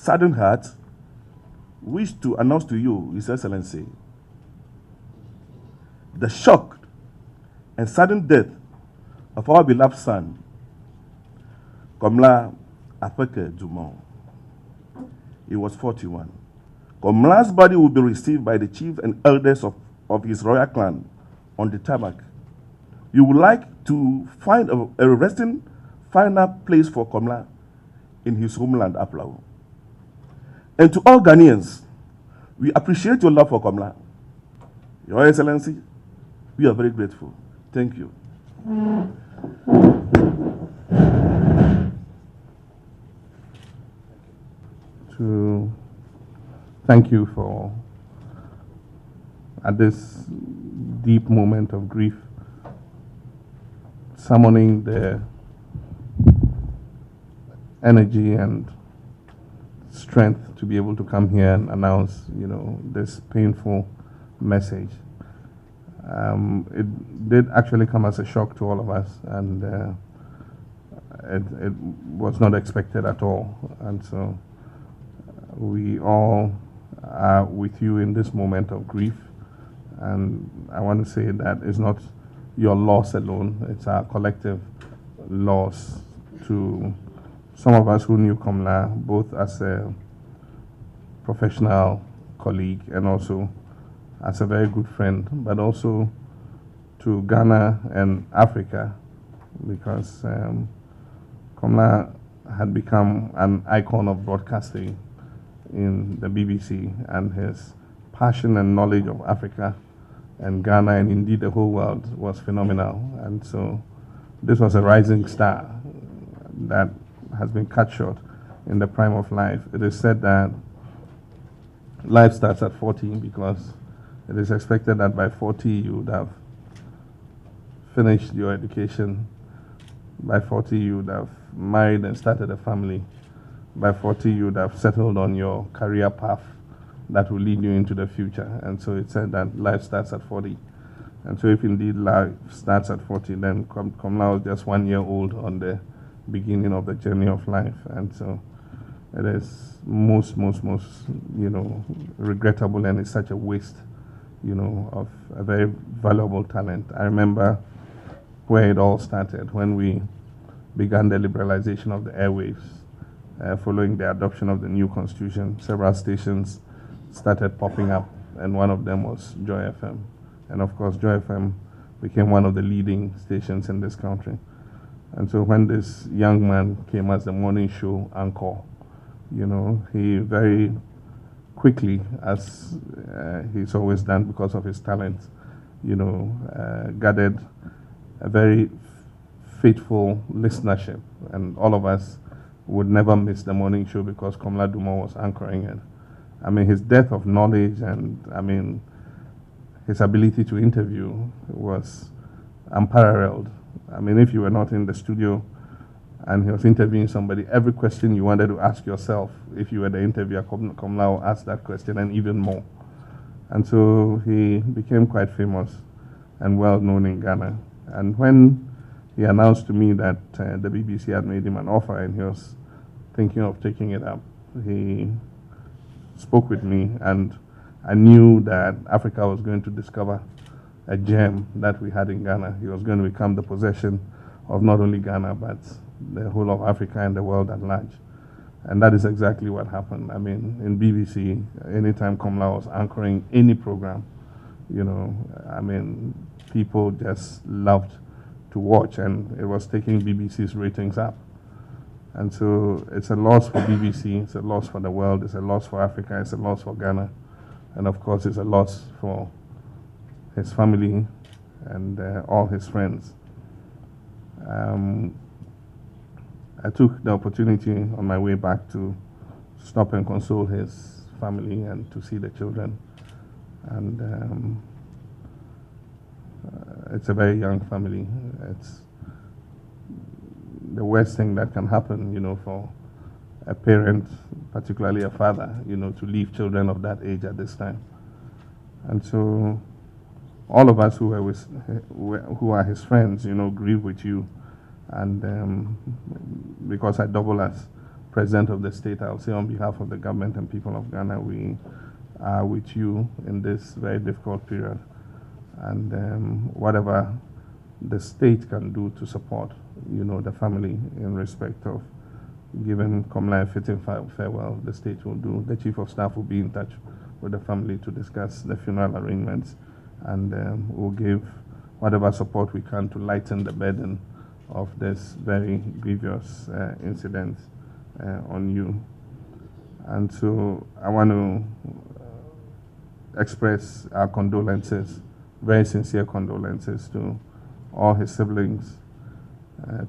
saddened heart, wish to announce to you, His Excellency, the shocked and sudden death of our beloved son, Komla Dumor. He was 41. Komla's body will be received by the chief and elders of his royal clan on the tarmac. You would like to find a resting final place for Komla in his homeland, Aplau. And to all Ghanaians, we appreciate your love for Komla. Your Excellency, we are very grateful. Thank you. To thank you for, at this deep moment of grief, summoning the energy and strength to be able to come here and announce, this painful message. It did actually come as a shock to all of us, and it was not expected at all. And so we all are with you in this moment of grief. And I want to say that it's not your loss alone, it's our collective loss to some of us who knew Komla, both as a professional colleague and also as a very good friend, but also to Ghana and Africa, because Komla had become an icon of broadcasting in the BBC, and his passion and knowledge of Africa and Ghana and indeed the whole world was phenomenal. And so this was a rising star that has been cut short in the prime of life. It is said that life starts at 40 because it is expected that by 40 you would have finished your education. By 40 you would have married and started a family. By 40 you would have settled on your career path that will lead you into the future. And so it said that life starts at 40. And so if indeed life starts at 40, then Komla was just 1 year old on the beginning of the journey of life. And so it is most, regrettable, and it's such a waste, of a very valuable talent. I remember where it all started, when we began the liberalization of the airwaves, following the adoption of the new constitution. Several stations started popping up, and one of them was Joy FM. And of course, Joy FM became one of the leading stations in this country. And so when this young man came as the morning show anchor, he very quickly, as he's always done because of his talent, gathered a very faithful listenership. And all of us would never miss the morning show because Komla Dumor was anchoring it. I mean, his depth of knowledge and, his ability to interview was unparalleled. I mean, if you were not in the studio and he was interviewing somebody, every question you wanted to ask yourself, if you were the interviewer, Komla will ask that question and even more. And so he became quite famous and well known in Ghana. And when he announced to me that the BBC had made him an offer and he was thinking of taking it up, he spoke with me, and I knew that Africa was going to discover a gem that we had in Ghana. He was going to become the possession of not only Ghana, but the whole of Africa and the world at large. And that is exactly what happened. I mean, in BBC, anytime Komla was anchoring any program, people just loved to watch, and it was taking BBC's ratings up. And so it's a loss for BBC, it's a loss for the world, it's a loss for Africa, it's a loss for Ghana, and of course it's a loss for his family and all his friends. I took the opportunity on my way back to stop and console his family and to see the children. And it's a very young family. It's the worst thing that can happen, for a parent, particularly a father, to leave children of that age at this time. And so all of us who are his friends, grieve with you. And because I double as President of the state, I'll say on behalf of the government and people of Ghana, we are with you in this very difficult period. And whatever the state can do to support, the family in respect of giving Komla a fitting farewell, the state will do. The Chief of Staff will be in touch with the family to discuss the funeral arrangements, and we'll give whatever support we can to lighten the burden of this very grievous incident on you. And so I want to express our condolences, very sincere condolences to all his siblings,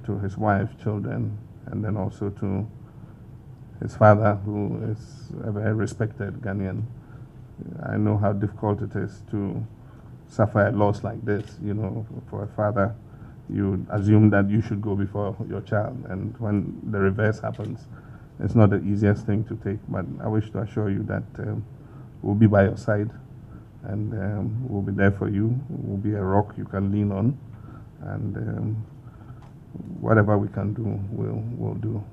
to his wife, children, and then also to his father, who is a very respected Ghanaian. I know how difficult it is to suffer a loss like this. For a father, you assume that you should go before your child, and when the reverse happens, it's not the easiest thing to take. But I wish to assure you that we'll be by your side, and we'll be there for you. We'll be a rock you can lean on, and whatever we can do, we'll do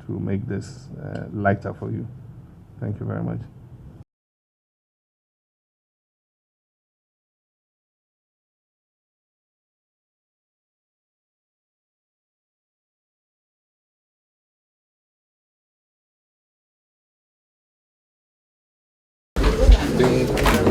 to make this lighter for you. Thank you very much. Tem